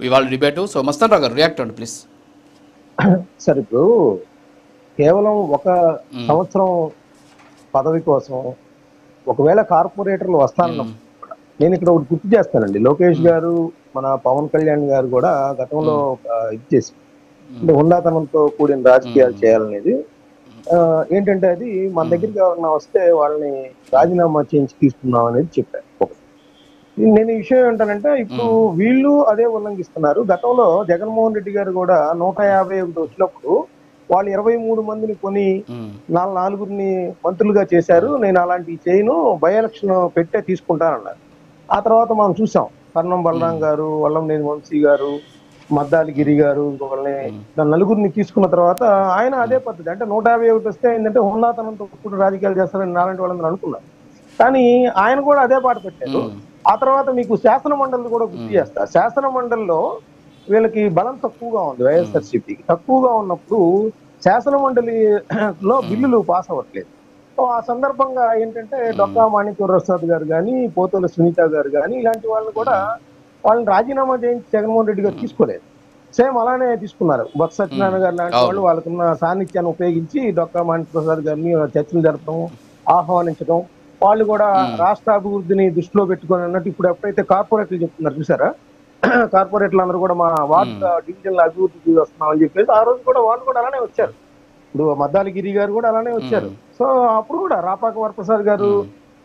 ఇవాళ debate. So Mastan రావు గారు react అండి ప్లీజ్. సార్ ఇప్పుడు కేవలం ఒక సంవత్సరం పదవి కోసం ఒకవేళ కార్పొరేటర్లు వస్తానన్నప్పుడు నేను ఇక్కడ ఒకటి గుర్తు చేస్తానండి. లోకేష్ గారు, మన పవన్ కళ్యాణ్ గారు కూడా గతంలో ఇది చేసి అంటే హుందాతనంతో కూడిన రాజకీయాలు చేయాలనేది ఏంటంటే అది మన దగ్గరికి ఎవరన్నా వస్తే వాళ్ళని రాజీనామా చేయించి తీసుకుందాం అనేది చెప్పారు. ఒకటి నేను ఈ విషయం ఏంటంటే ఇప్పుడు వీళ్ళు అదే ఉల్లంఘిస్తున్నారు. గతంలో జగన్మోహన్ రెడ్డి గారు కూడా 151 వచ్చినప్పుడు వాళ్ళు 23 మందిని కొని 4 మంత్రులుగా చేశారు. నేను అలాంటివి చేయను, బై ఎలక్షన్ పెట్టే తీసుకుంటానన్నారు. ఆ తర్వాత మనం చూసాం కర్ణం బలరాం గారు, వల్లంనేని వంశీ గారు, మద్దాలి గిరి గారు, ఇంకొకరిని నలుగురిని తీసుకున్న తర్వాత ఆయన అదే పద్ధతి అంటే 151 వస్తే ఏంటంటే హుందాతనంతో కూడా రాజకీయాలు చేస్తారని నాలాంటి వాళ్ళందరూ అనుకున్నారు. కానీ ఆయన కూడా అదే పాట పెట్టారు. ఆ తర్వాత మీకు శాసన మండలి కూడా గుర్తు చేస్తారు. శాసన మండలిలో వీళ్ళకి బలం తక్కువగా ఉంది, వైఎస్ఆర్సీపీకి తక్కువగా ఉన్నప్పుడు శాసన మండలిలో బిల్లులు పాస్ అవ్వట్లేదు. సో ఆ సందర్భంగా ఏంటంటే డొక్కా మాణిక్యవరప్రసాద్ గారు కానీ, పోతుల సునీత గారు కానీ ఇలాంటి వాళ్ళని కూడా వాళ్ళని రాజీనామా చేయించి జగన్మోహన్ రెడ్డి గారు తీసుకోలేదు. సేమ్ అలానే తీసుకున్నారు. బొత్స సత్యనారాయణ గారు లాంటి వాళ్ళు వాళ్ళకున్న సాన్నిధ్యాన్ని ఉపయోగించి డొక్కా మాణిక్యవరప్రసాద్ గారిని చర్చలు జరపడం, ఆహ్వానించడం, వాళ్ళు కూడా రాష్ట్ర అభివృద్ధిని దృష్టిలో పెట్టుకొని అన్నట్టు ఇప్పుడు ఎప్పుడైతే కార్పొరేట్లు చెప్తున్నారు చూసారా, కార్పొరేట్లు అందరూ కూడా మా వార్డు డివిజన్ల అభివృద్ధి వస్తున్నామని చెప్పేసి ఆ రోజు కూడా వాళ్ళు కూడా అలానే వచ్చారు. ఇప్పుడు మద్దాలి గిరి గారు కూడా అలానే వచ్చారు. సో అప్పుడు కూడా రాపాక వరప్రసాద్ గారు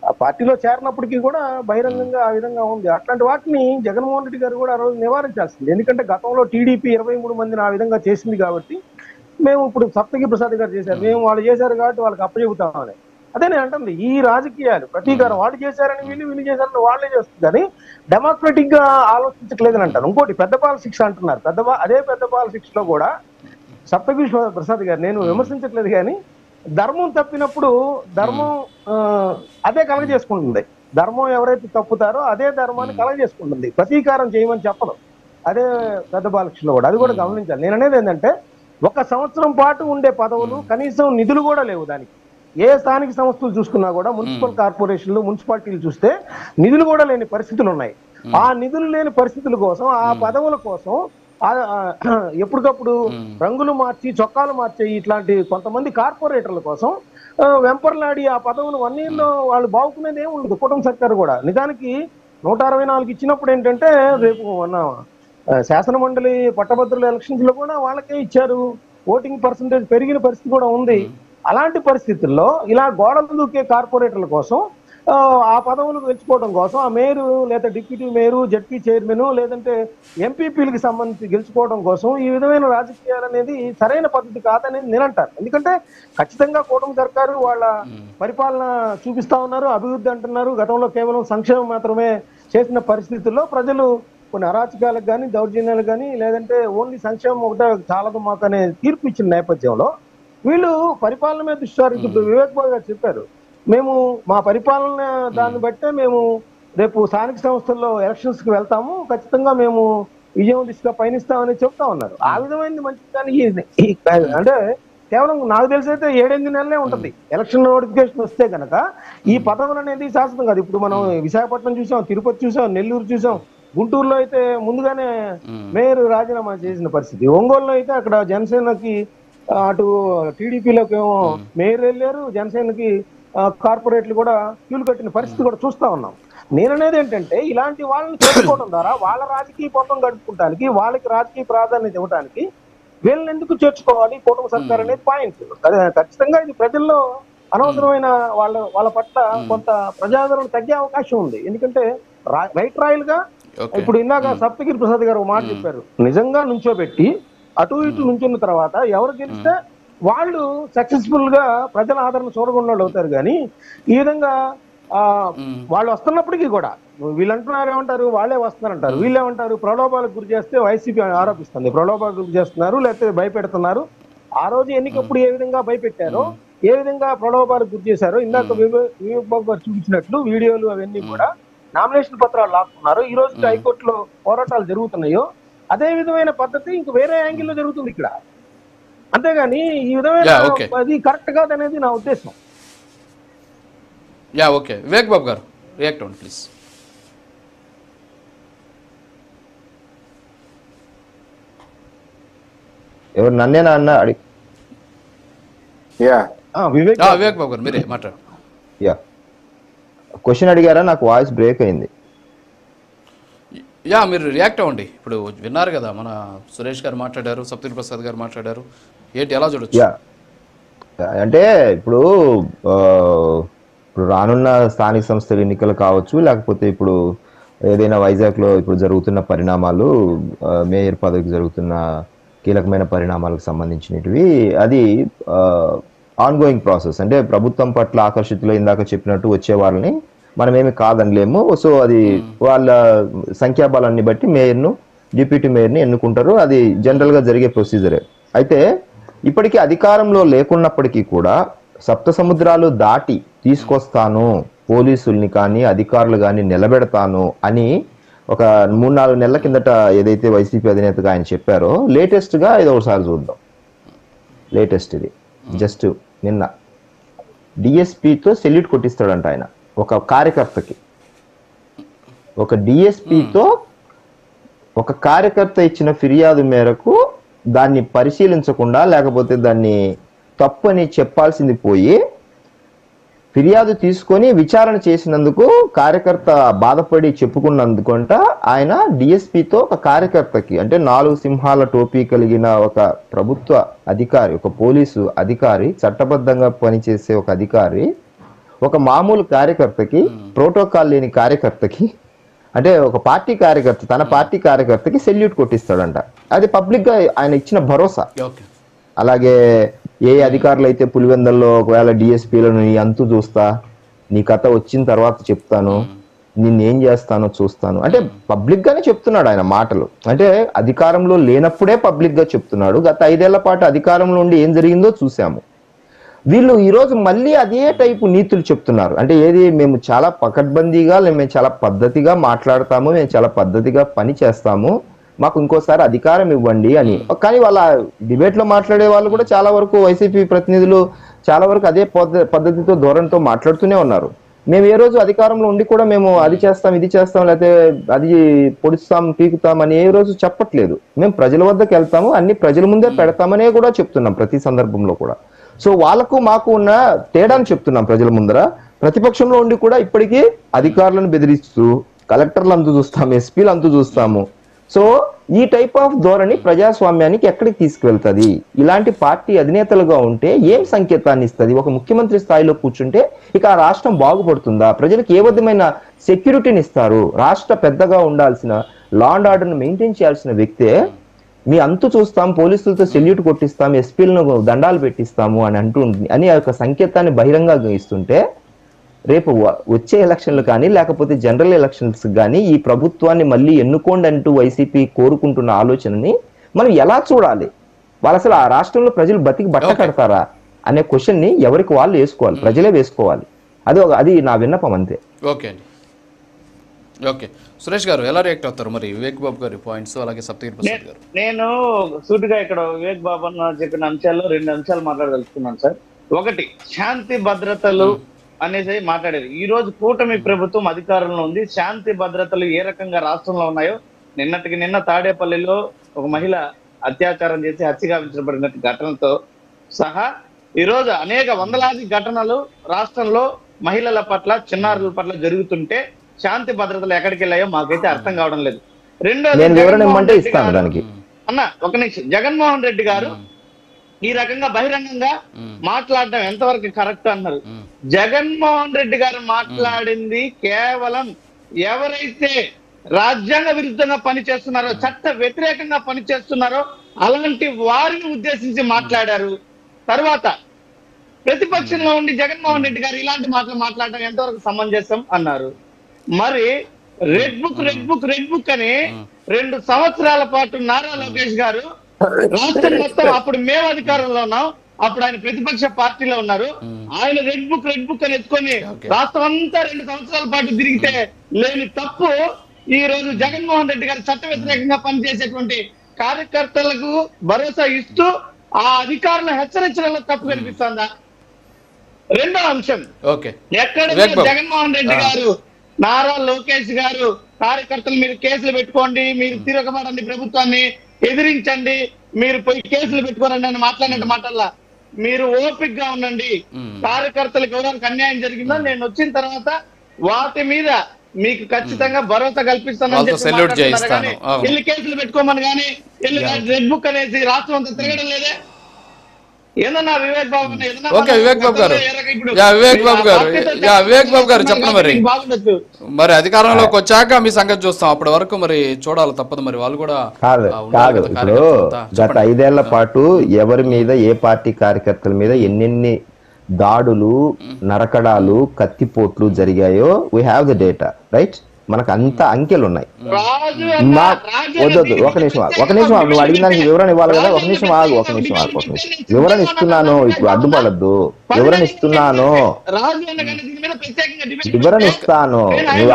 ఆ పార్టీలో చేరినప్పటికీ కూడా బహిరంగంగా ఆ విధంగా ఉంది. అట్లాంటి వాటిని జగన్మోహన్ రెడ్డి గారు కూడా ఆ రోజు నివారించాల్సింది. ఎందుకంటే గతంలో టీడీపీ 23 మందిని ఆ విధంగా చేసింది కాబట్టి మేము ఇప్పుడు సప్తగిరి ప్రసాద్ గారు చేశారు, మేము వాళ్ళు చేశారు కాబట్టి వాళ్ళకి అప్పచెబుతామని. అదే నేను అంటుంది, ఈ రాజకీయాలు ప్రతీకారం వాళ్ళు చేశారని వీళ్ళు చేశారని వాళ్ళే చేస్తుంది కానీ డెమోక్రటిక్ గా ఆలోచించట్లేదని అంటారు. ఇంకోటి పెద్దపాల శిక్ష అంటున్నారు. అదే పెద్దపాల శిక్షలో కూడా సప్తగిరి ప్రసాద్ గారు, నేను విమర్శించట్లేదు కానీ ధర్మం తప్పినప్పుడు ధర్మం అదే కలగజేసుకుంటుంది. ధర్మం ఎవరైతే తప్పుతారో అదే ధర్మాన్ని కలగజేసుకుంటుంది, ప్రతీకారం చేయమని చెప్పదు. అదే పెద్ద బాలకృష్ణ కూడా అది కూడా గమనించాలి. నేను అనేది ఏంటంటే ఒక సంవత్సరం పాటు ఉండే పదవులు కనీసం నిధులు కూడా లేవు దానికి. ఏ స్థానిక సంస్థలు చూసుకున్నా కూడా మున్సిపల్ కార్పొరేషన్లు, మున్సిపాలిటీలు చూస్తే నిధులు కూడా లేని పరిస్థితులు ఉన్నాయి. ఆ నిధులు లేని పరిస్థితుల కోసం, ఆ పదవుల కోసం ఎప్పటికప్పుడు రంగులు మార్చి చొక్కాలు మార్చే ఇట్లాంటి కొంతమంది కార్పొరేటర్ల కోసం వెంపర్లాడి ఆ పదవులు అన్నిలో వాళ్ళు బాగుకునేది ఏమి ఉండదు. కుటుంబ సర్కారు కూడా నిజానికి 164 ఇచ్చినప్పుడు ఏంటంటే రేపు మన శాసన మండలి పట్టభద్రుల ఎలక్షన్స్ లో కూడా వాళ్ళకే ఇచ్చారు. ఓటింగ్ పర్సంటేజ్ పెరిగిన పరిస్థితి కూడా ఉంది. అలాంటి పరిస్థితుల్లో ఇలా గోడలు దూకే కార్పొరేటర్ల కోసం ఆ పదవులు గెలుచుకోవడం కోసం ఆ మేయరు లేదా డిప్యూటీ మేయరు, జడ్పీ చైర్మన్ లేదంటే ఎంపీపీలకు సంబంధించి గెలుచుకోవడం కోసం ఈ విధమైన రాజకీయాలు అనేది సరైన పద్ధతి కాదనేది నేను అంటాను. ఎందుకంటే ఖచ్చితంగా కూటమి సర్కారు వాళ్ళ పరిపాలన చూపిస్తా ఉన్నారు, అభివృద్ధి అంటున్నారు. గతంలో కేవలం సంక్షేమం మాత్రమే చేసిన పరిస్థితుల్లో ప్రజలు కొన్ని అరాచకాలకు కానీ, దౌర్జన్యాలకు కానీ, లేదంటే ఓన్లీ సంక్షేమం ఒకటే చాలదు మాకు అనే తీర్పు ఇచ్చిన నేపథ్యంలో వీళ్ళు పరిపాలన మీద దృష్టి సారించి ఇప్పుడు వివేక్ బాబు గారు చెప్పారు, మేము మా పరిపాలన దాన్ని బట్టే మేము రేపు స్థానిక సంస్థల్లో ఎలక్షన్స్ కి వెళ్తాము, ఖచ్చితంగా మేము విజయం దిశగా పయనిస్తామని చెప్తా ఉన్నారు. ఆ విధమైనది మంచిదానికి అంటే కేవలం నాకు తెలిసి అయితే 7-8 నెలలే ఉంటుంది ఎలక్షన్ నోటిఫికేషన్ వస్తే కనుక. ఈ పదవులు అనేది శాశ్వతం కాదు. ఇప్పుడు మనం విశాఖపట్నం చూసాం, తిరుపతి చూసాం, నెల్లూరు చూసాం, గుంటూరులో అయితే ముందుగానే మేయర్ రాజీనామా చేసిన పరిస్థితి, ఒంగోలులో అయితే అక్కడ జనసేనకి అటు టీడీపీలోకి ఏమో మేయర్ వెళ్ళారు, జనసేనకి కార్పొరేట్లు కూడా క్యూలు కట్టిన పరిస్థితి కూడా చూస్తా ఉన్నాం. నేననేది ఏంటంటే ఇలాంటి వాళ్ళని చేర్చుకోవడం ద్వారా వాళ్ళ రాజకీయ పథం గడుపుకోవడానికి, వాళ్ళకి రాజకీయ ప్రాధాన్యత ఇవ్వడానికి వీళ్ళని ఎందుకు చేర్చుకోవాలి కుటుంబ సర్కార్ అనేది పాయింట్. ఖచ్చితంగా ఇది ప్రజల్లో అనవసరమైన వాళ్ళ పట్ల కొంత ప్రజాదరణ తగ్గే అవకాశం ఉంది. ఎందుకంటే రైట్ రాయల్ గా ఇప్పుడు ఇందాక సప్తగిరి ప్రసాద్ గారు ఒక మాట చెప్పారు, నిజంగా నుంచోబెట్టి అటు ఇటు నుంచున్న తర్వాత ఎవరు గెలిస్తే వాళ్ళు సక్సెస్ఫుల్ గా ప్రజల ఆదరణ చూడకుండా అవుతారు. కానీ ఈ విధంగా వాళ్ళు వస్తున్నప్పటికీ కూడా వీళ్ళంటున్నారు ఏమంటారు, వాళ్ళే వస్తున్నారంటారు, వీళ్ళేమంటారు ప్రలోభాలకు గురి చేస్తే వైసీపీ ఆరోపిస్తుంది, ప్రలోభాలకు గురి చేస్తున్నారు లేకపోతే భయపెడుతున్నారు. ఆ రోజు ఎన్నికప్పుడు ఏ విధంగా భయపెట్టారో, ఏ విధంగా ప్రలోభాలకు గురి చేశారో ఇందాక వివేక్ బాబు గారు చూపించినట్లు వీడియోలు అవన్నీ కూడా నామినేషన్ పత్రాలు లాక్కున్నారు. ఈ రోజు హైకోర్టులో పోరాటాలు జరుగుతున్నాయో అదే విధమైన పద్ధతి ఇంక వేరే యాంగిల్లో జరుగుతుంది ఇక్కడ. అంతేగాని ఈ విధమైన అది కరెక్ట్ కాదనేది నా ఉద్దేశం. ఓకే వివేక్ బాబు గారు రియాక్ట్ అవ్వండి ప్లీజ్. ఎవరు నన్నేనా అన్న అడిగి యా వివేక్ వివేక్ బాబు గారు మీరే మాట్లాడు. యా క్వశ్చన్ అడిగారా? నాకు వాయిస్ బ్రేక్ అయింది. యా మీరు రియాక్ట్ అవ్వండి. ఇప్పుడు విన్నారు కదా, మన సురేష్ గారు మాట్లాడారు, సప్తగిరి ప్రసాద్ గారు మాట్లాడారు, ఏంటి ఎలా చూడొచ్చు? యా అంటే ఇప్పుడు ఇప్పుడు రానున్న స్థానిక సంస్థల ఎన్నికలు కావచ్చు, లేకపోతే ఇప్పుడు ఏదైనా వైజాగ్లో ఇప్పుడు జరుగుతున్న పరిణామాలు, మేయర్ పదవికి జరుగుతున్న కీలకమైన పరిణామాలకు సంబంధించినవి, అది ఆన్గోయింగ్ ప్రాసెస్. అంటే ప్రభుత్వం పట్ల ఆకర్షితులు ఇందాక చెప్పినట్టు వచ్చే వాళ్ళని మనమేమి కాదనలేము. సో అది వాళ్ళ సంఖ్యాబలాన్ని బట్టి మేయర్ను, డిప్యూటీ మేయర్ని ఎన్నుకుంటారు. అది జనరల్గా జరిగే ప్రొసీజరే. అయితే ఇప్పటికీ అధికారంలో లేకున్నప్పటికీ కూడా సప్త సముద్రాలు దాటి తీసుకొస్తాను, పోలీసుల్ని కానీ అధికారులు కానీ నిలబెడతాను అని ఒక 3-4 నెలల కిందట ఏదైతే వైసీపీ అధినేతగా ఆయన చెప్పారో, లేటెస్ట్గా ఇది ఒకసారి చూద్దాం. లేటెస్ట్ ఇది జస్ట్ నిన్న డిఎస్పితో సెల్యూట్ కొట్టిస్తాడంట ఆయన ఒక కార్యకర్తకి. ఒక డిఎస్పితో ఒక కార్యకర్త ఇచ్చిన ఫిర్యాదు మేరకు దాన్ని పరిశీలించకుండా, లేకపోతే దాన్ని తప్పు అని చెప్పాల్సింది పోయి ఫిర్యాదు తీసుకొని విచారణ చేసినందుకు కార్యకర్త బాధపడి చెప్పుకున్నందుకంట ఆయన డిఎస్పితో ఒక కార్యకర్తకి, అంటే 4 సింహాల టోపీ కలిగిన ఒక ప్రభుత్వ అధికారి, ఒక పోలీసు అధికారి, చట్టబద్ధంగా పనిచేసే ఒక అధికారి ఒక మామూలు కార్యకర్తకి, ప్రోటోకాల్ లేని కార్యకర్తకి, అంటే ఒక పార్టీ కార్యకర్త తన పార్టీ కార్యకర్తకి సెల్యూట్ కొట్టిస్తాడంట. అది పబ్లిక్ గా ఆయన ఇచ్చిన భరోసా. అలాగే ఏ అధికారులు అయితే పులివెందల్లో ఒకవేళ డిఎస్పీలను నీ అంతు చూస్తా, నీ కథ వచ్చిన తర్వాత చెప్తాను, నిన్నేం చేస్తానో చూస్తాను అంటే పబ్లిక్ గానే చెప్తున్నాడు ఆయన మాటలు. అంటే అధికారంలో లేనప్పుడే పబ్లిక్ గా చెప్తున్నాడు. గత 5 ఏళ్ల పాటు అధికారంలో ఉండి ఏం జరిగిందో చూసాము. వీళ్ళు ఈరోజు మళ్ళీ అదే టైపు నీతులు చెప్తున్నారు. అంటే ఏది, మేము చాలా పకడ్బందీగా, మేము చాలా పద్ధతిగా మాట్లాడతాము, మేము చాలా పద్ధతిగా పని చేస్తాము, మాకు ఇంకోసారి అధికారం ఇవ్వండి అని. కానీ వాళ్ళ డిబేట్ లో మాట్లాడే వాళ్ళు కూడా చాలా వరకు వైసీపీ ప్రతినిధులు చాలా వరకు అదే పద్ధతితో, ధోరణితో మాట్లాడుతూనే ఉన్నారు. మేము ఏ రోజు అధికారంలో ఉండి కూడా మేము అది చేస్తాం, ఇది చేస్తాం, లేకపోతే అది పొడుస్తాం, పీకుతాం అని ఏ రోజు చెప్పట్లేదు. మేము ప్రజల వద్దకు వెళ్తాము, అన్ని ప్రజల ముందే పెడతామనే కూడా చెప్తున్నాం ప్రతి సందర్భంలో కూడా. సో వాళ్ళకు మాకు ఉన్న తేడాను చెప్తున్నాం ప్రజల ముందర. ప్రతిపక్షంలో ఉండి కూడా ఇప్పటికీ అధికారులను బెదిరిస్తూ కలెక్టర్లు అంతు చూస్తాము, ఎస్పీలు అంతు చూస్తాము. సో ఈ టైప్ ఆఫ్ ధోరణి ప్రజాస్వామ్యానికి ఎక్కడికి తీసుకువెళ్తుంది? ఇలాంటి పార్టీ అధినేతలుగా ఉంటే ఏం సంకేతాన్ని ఇస్తుంది? ఒక ముఖ్యమంత్రి స్థాయిలో కూర్చుంటే ఇక ఆ రాష్ట్రం బాగుపడుతుందా? ప్రజలకు ఏ విధమైన సెక్యూరిటీని ఇస్తారు? రాష్ట్ర పెద్దగా ఉండాల్సిన, లా అండ్ ఆర్డర్ను మెయింటైన్ చేయాల్సిన వ్యక్తే మీ అంతు చూస్తాం, పోలీసులతో సెల్యూట్ కొట్టిస్తాం, ఎస్పీలను దండాలు పెట్టిస్తాము అని అని ఒక సంకేతాన్ని బహిరంగంగా ఇస్తుంటే, రేపు వచ్చే ఎలక్షన్లు కానీ లేకపోతే జనరల్ ఎలక్షన్స్ కానీ ఈ ప్రభుత్వాన్ని మళ్ళీ ఎన్నుకోండి అంటూ వైసీపీ కోరుకుంటున్న ఆలోచనని మనం ఎలా చూడాలి? వాళ్ళు అసలు ఆ రాష్ట్రంలో ప్రజలు బతికి బట్ట కడతారా అనే క్వశ్చన్ ని ఎవరికి వాళ్ళు వేసుకోవాలి, ప్రజలే వేసుకోవాలి. అది నా విన్నపం అంతే. ఓకే అండి, ఓకే. సురేష్ గారు ఎలా రియాక్ట్ అవుతారు మరి వివేక్ బాబు గారి పాయింట్స్, అలాగే సప్తగిరి ప్రసాద్ గారు? నేను సూటిగా ఇక్కడ వివేక్ బాబు అన్న చెప్పిన అంశాల్లో 2 అంశాలు మాట్లాడదలుచుకున్నాను సార్. ఒకటి, శాంతి భద్రతలు అనేసి మాట్లాడారు. ఈ రోజు కూటమి ప్రభుత్వం అధికారంలో ఉంది. శాంతి భద్రతలు ఏ రకంగా రాష్ట్రంలో ఉన్నాయో, నిన్నటికి నిన్న తాడేపల్లిలో ఒక మహిళ అత్యాచారం చేసి హత్యగావించబడిన ఘటనతో సహా ఈరోజు అనేక వందలాది ఘటనలు రాష్ట్రంలో మహిళల పట్ల, చిన్నారుల పట్ల జరుగుతుంటే శాంతి భద్రతలు ఎక్కడికి వెళ్ళాయో మాకైతే అర్థం కావడం లేదు. రెండోది, అన్న ఒక నిమిషం, జగన్మోహన్ రెడ్డి గారు ఈ రకంగా బహిరంగంగా మాట్లాడడం ఎంతవరకు కరెక్ట్ అన్నారు. జగన్మోహన్ రెడ్డి గారు మాట్లాడింది కేవలం ఎవరైతే రాజ్యాంగ విరుద్ధంగా పనిచేస్తున్నారో, చట్ట వ్యతిరేకంగా పనిచేస్తున్నారో అలాంటి వారిని ఉద్దేశించి మాట్లాడారు. తర్వాత ప్రతిపక్షంలో ఉండి జగన్మోహన్ రెడ్డి గారు ఇలాంటి మాటలు మాట్లాడడం ఎంతవరకు సమంజసం అన్నారు. మరి రెడ్ బుక్ అని 2 సంవత్సరాల పాటు నారా లోకేష్ గారు రాష్ట్రం మొత్తం, అప్పుడు మేము అధికారంలో ఉన్నాం, అప్పుడు ఆయన ప్రతిపక్ష పార్టీలో ఉన్నారు, ఆయన రెడ్ బుక్ అని ఎత్తుకొని రాష్ట్రం అంతా 2 సంవత్సరాల పాటు తిరిగితే లేని తప్పు ఈ రోజు జగన్మోహన్ రెడ్డి గారు చట్ట వ్యతిరేకంగా పనిచేసేటువంటి కార్యకర్తలకు భరోసా ఇస్తూ ఆ అధికారులను హెచ్చరించడంలో తప్పు కనిపిస్తుందా? రెండో అంశం, ఎక్కడ జగన్మోహన్ రెడ్డి గారు, నారా లోకేష్ గారు కార్యకర్తలు మీరు కేసులు పెట్టుకోండి, మీరు తిరగబడండి ప్రభుత్వాన్ని, ఎదిరించండి, మీరు పోయి కేసులు పెట్టుకోరండి అని మాట్లాడినట్టు మాటల్లా మీరు ఓపిక్ గా ఉండండి. కార్యకర్తలకు ఎవరికి అన్యాయం జరిగిందో నేను వచ్చిన తర్వాత వాటి మీద మీకు ఖచ్చితంగా భరోసా కల్పిస్తానని చెప్పి మాట్లాడుతున్నారు కానీ ఎల్లి కేసులు పెట్టుకోమని కానీ ఎల్లి రెడ్ బుక్ అనేసి రాష్ట్రం అంతా తిరగడం లేదే. ఏదన్నా వివేక్ బాబు ఓకే వివేక్ బాబు గారు వివేక్ బాబు గారు చెప్పండి మరి. మరి అధికారంలోకి వచ్చాక మీ సంగతి చూస్తాం, అప్పటి వరకు మరి చూడాలి తప్పదు. మరి వాళ్ళు కూడా కాదు ఇప్పుడు గత 5 ఏళ్ల పాటు ఎవరి మీద ఏ పార్టీ కార్యకర్తల మీద ఎన్నెన్ని దాడులు, నరకడాలు, కత్తిపోట్లు జరిగాయో we have the data, right? మనకు అంత అంకెలు ఉన్నాయి. వద్దొద్దు, ఒక నిమిషం నువ్వు అడిగిన దానికి వివరణ ఇవ్వాలి కదా. ఒక నిమిషం ఆగు. వివరణ ఇస్తున్నాను, ఇప్పుడు అడ్డుపడద్దు. వివరణ ఇస్తాను. నువ్వు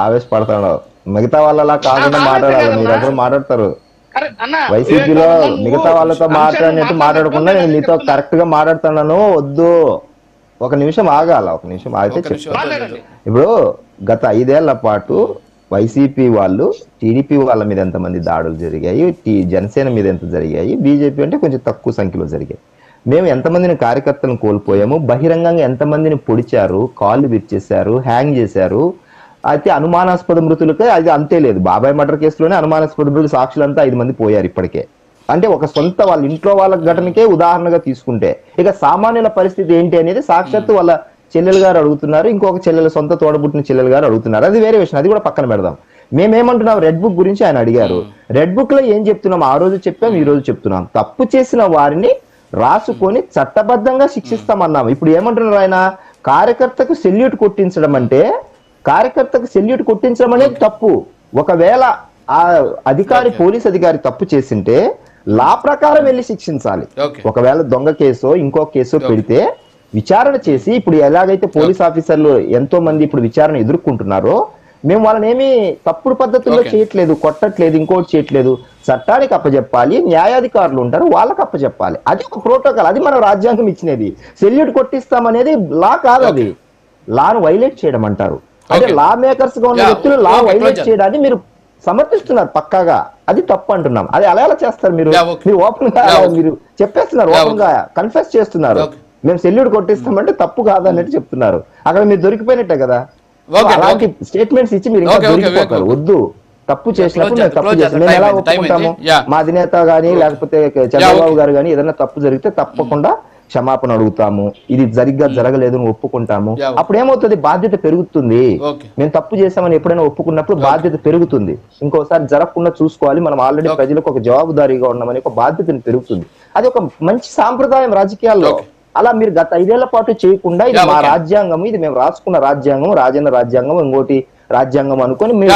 ఆవేశపడతావు. మిగతా వాళ్ళలా కాకుండా మాట్లాడాలి. మీరు ఎక్కడ మాట్లాడతారు? వైసీపీలో మిగతా వాళ్ళతో మాట్లాడినట్టు మాట్లాడకుండా నేను మీతో కరెక్ట్ గా మాట్లాడుతున్నాను. వద్దు, ఒక నిమిషం ఆగాల. ఒక నిమిషం ఆగితే చెప్తాను. ఇప్పుడు గత 5 ఏళ్ల పాటు వైసీపీ వాళ్ళు టీడీపీ వాళ్ళ మీద ఎంతమంది దాడులు జరిగాయి, జనసేన మీద ఎంత జరిగాయి, బీజేపీ అంటే కొంచెం తక్కువ సంఖ్యలో జరిగాయి. మేము ఎంతమందిని కార్యకర్తలను కోల్పోయాము, బహిరంగంగా ఎంతమందిని పొడిచారు, కాళ్ళు విరిచేశారు, హ్యాంగ్ చేశారు. అయితే అనుమానాస్పద మృతులకే అది అంతే లేదు. బాబాయ్ మర్డర్ కేసులోనే అనుమానాస్పద మృతులు సాక్షులంతా 5 మంది పోయారు ఇప్పటికే. అంటే ఒక సొంత వాళ్ళ ఇంట్లో వాళ్ళ ఘటనకే ఉదాహరణగా తీసుకుంటే ఇక సామాన్యుల పరిస్థితి ఏంటి అనేది సాక్షాత్తు వాళ్ళ చెల్లెలు గారు అడుగుతున్నారు, ఇంకొక చెల్లెలు సొంత తోడబుట్టిన చెల్లెలు గారు అడుగుతున్నారు. అది వేరే విషయం, అది కూడా పక్కన పెడదాం. మేమేమంటున్నాం, రెడ్ బుక్ గురించి ఆయన అడిగారు. రెడ్ బుక్ లో ఏం చెప్తున్నాం? ఆ రోజు చెప్పాం, ఈ రోజు చెప్తున్నాం. తప్పు చేసిన వారిని రాసుకొని చట్టబద్ధంగా శిక్షిస్తామన్నాం. ఇప్పుడు ఏమంటున్నారు ఆయన? కార్యకర్తకు సెల్యూట్ కొట్టించడం అంటే, కార్యకర్తకు సెల్యూట్ కొట్టించడం అనేది తప్పు. ఒకవేళ ఆ అధికారి, పోలీస్ అధికారి తప్పు చేసింటే లా ప్రకారం వెళ్ళి శిక్షించాలి. ఒకవేళ దొంగ కేసో ఇంకో కేసో పెడితే విచారణ చేసి, ఇప్పుడు ఎలాగైతే పోలీస్ ఆఫీసర్లు ఎంతో మంది ఇప్పుడు విచారణ ఎదుర్కొంటున్నారో, మేము వాళ్ళని ఏమి తప్పుడు పద్ధతుల్లో చేయట్లేదు, కొట్టట్లేదు, ఇంకోటి చేయట్లేదు. చట్టానికి అప్పచెప్పాలి, న్యాయాధికారులు ఉంటారు, వాళ్ళకి అప్పచెప్పాలి. అది ఒక ప్రోటోకాల్, అది మన రాజ్యాంగం ఇచ్చినది. సెల్యూట్ కొట్టిస్తామనేది లా కాదు, అది లాను వైలేట్ చేయడం అంటారు. అంటే లా మేకర్స్ గా ఉన్న వ్యక్తులు లా వైలేట్ చేయడాన్ని మీరు సమర్థిస్తున్నారు పక్కాగా. అది తప్పు అంటున్నాం. అది అలా ఎలా చేస్తారు? మీరు ఓపెన్ గా మీరు చెప్పేస్తున్నారు, ఓపెన్ గా కన్ఫెస్ చేస్తున్నారు. మేము సెల్యూట్ కొట్టిస్తామంటే తప్పు కాదు అన్నట్టు చెప్తున్నారు. అక్కడ మీరు దొరికిపోయినట్టే కదా. అలాంటి స్టేట్మెంట్స్ ఇచ్చి మీరు ఇంకా దొరికిపోతారు. వద్దు, తప్పు చేసినప్పుడు మేము తప్పు చేస్తాం. మేము ఎలా ఒప్పుకుంటాము? మా అధినేత గానీ లేకపోతే చంద్రబాబు గారు గానీ ఏదైనా తప్పు జరిగితే తప్పకుండా క్షమాపణ అడుగుతాము, ఇది సరిగ్గా జరగలేదు అని ఒప్పుకుంటాము. అప్పుడు ఏమవుతుంది? బాధ్యత పెరుగుతుంది. మేము తప్పు చేసామని ఎప్పుడైనా ఒప్పుకున్నప్పుడు బాధ్యత పెరుగుతుంది. ఇంకోసారి జరగకుండా చూసుకోవాలి, మనం ఆల్రెడీ ప్రజలకు ఒక జవాబుదారీగా ఉన్నామని ఒక బాధ్యతను పెరుగుతుంది. అది ఒక మంచి సాంప్రదాయం రాజకీయాల్లో. అలా మీరు గత 5 ఏళ్ల పాటు చేయకుండా ఇది మా రాజ్యాంగం, ఇది మేము రాసుకున్న రాజ్యాంగం, రాజేంద్ర రాజ్యాంగం, ఇంకోటి రాజ్యాంగం అనుకొని మీరు